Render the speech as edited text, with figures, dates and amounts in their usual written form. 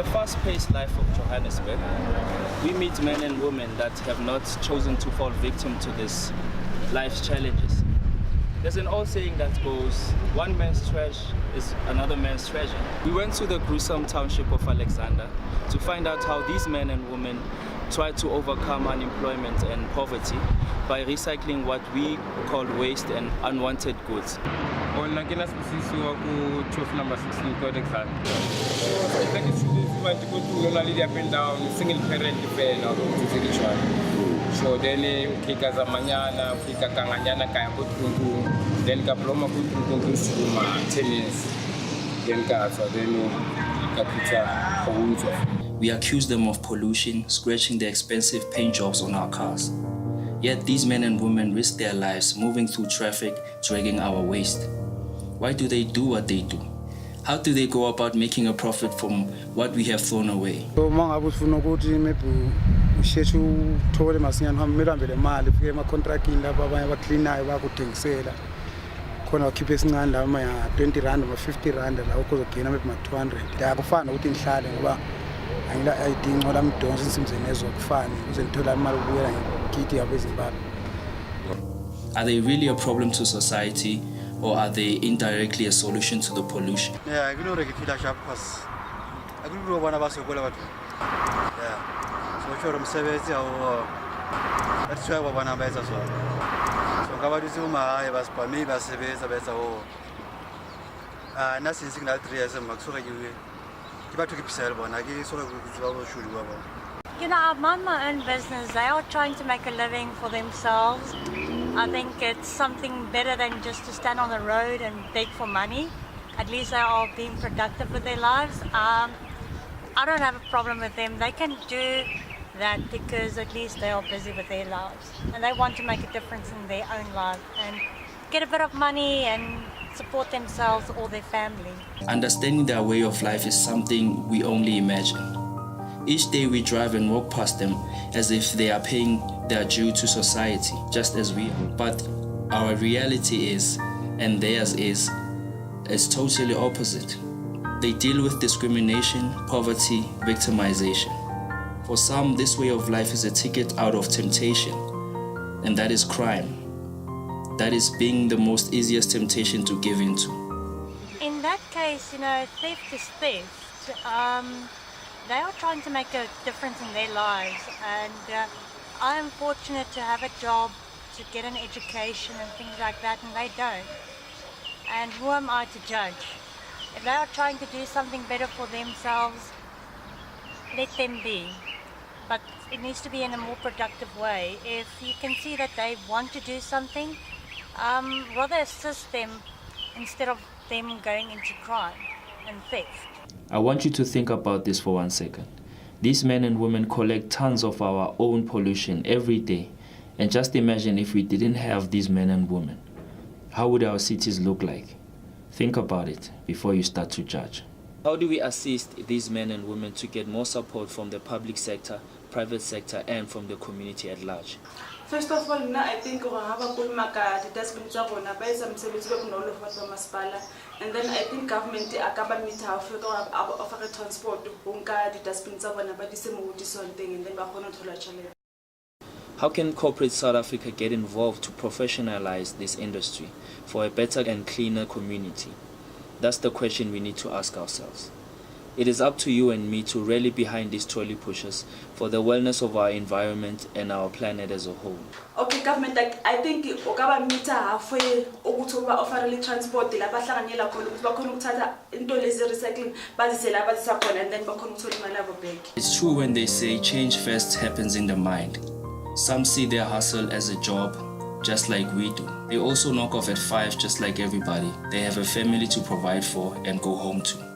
the fast-paced life of Johannesburg, we meet men and women that have not chosen to fall victim to this life's challenges. There's an old saying that goes, one man's trash is another man's treasure. We went to the gruesome township of Alexander to find out how these men and women try to overcome unemployment and poverty by recycling what we call waste and unwanted goods. Number 16 Alexander. Up and down, single parent so then ukika za manyana, ukika kanganyana kaya kutungu, then kaploma kutungu suma tennis, then so then kapita kawunzo. We accuse them of pollution, scratching the expensive paint jobs on our cars. Yet these men and women risk their lives moving through traffic, dragging our waste. Why do they do what they do? How do they go about making a profit from what we have thrown away? Ushechu thole masinyana hammelambele imali fike ema-contracting lapha abanye abacleanayo bakuthengisela khona wakhiphe esincane la ama ya-20 rand ama-50 rand la ukuzogena maybe ma-200 akufani nokuthi ngihlale ngoba angila-ID ngcola mdonso insimzeni ezokufani ukuze ngithola imali ukubuyela ngigidi yabo eZimbabwe. Are they really a problem to society, or are they indirectly a solution to the pollution? Yeah, kunore ngiphila sharp pass akulula bona basokola bathu. Yeah. Sure, umsebenzi awu athwa babana bayenza zona. So ngabathi uma basibhami basebenza benza nasi signal 3 years makusuka kibathu kipisela bona ke soka kuziba shuli kwabo. You know, I've mind my own business. They are trying to make a living for themselves. I think it's something better than just to stand on the road and beg for money. At least they are being productive with their lives. I don't have a problem with them. They can do that because at least they are busy with their lives and they want to make a difference in their own life and get a bit of money and support themselves or their family. Understanding their way of life is something we only imagine. Each day we drive and walk past them as if they are paying their due to society, just as we are. But our reality is, and theirs is totally opposite. They deal with discrimination, poverty, victimization. For some, this way of life is a ticket out of temptation, and that is crime. That is being the most easiest temptation to give into. In that case, you know, theft is theft. They are trying to make a difference in their lives, and I am fortunate to have a job, to get an education and things like that, and they don't. And who am I to judge? If they are trying to do something better for themselves, let them be. But it needs to be in a more productive way. If you can see that they want to do something, rather assist them instead of them going into crime and theft. I want you to think about this for 1 second. These men and women collect tons of our own pollution every day. And just imagine if we didn't have these men and women. How would our cities look like? Think about it before you start to judge. How do we assist these men and women to get more support from the public sector, private sector, and from the community at large? First of all, I think and then I think government offer transport How can corporate South Africa get involved to professionalize this industry for a better and cleaner community? That's the question we need to ask ourselves. It is up to you and me to rally behind these trolley pushers for the wellness of our environment and our planet as a whole. Okay, government, I think ukaba meter halfway ukuthi offer transport la bahlanganyela khona ukuthi bakhona ukuthatha into lezi recycling bazisela abazisa khona and then bakhona ukuthola imali yabo back. It's true when they say change first happens in the mind. Some see their hustle as a job, just like we do. They also knock off at 5 just like everybody. They have a family to provide for and go home to.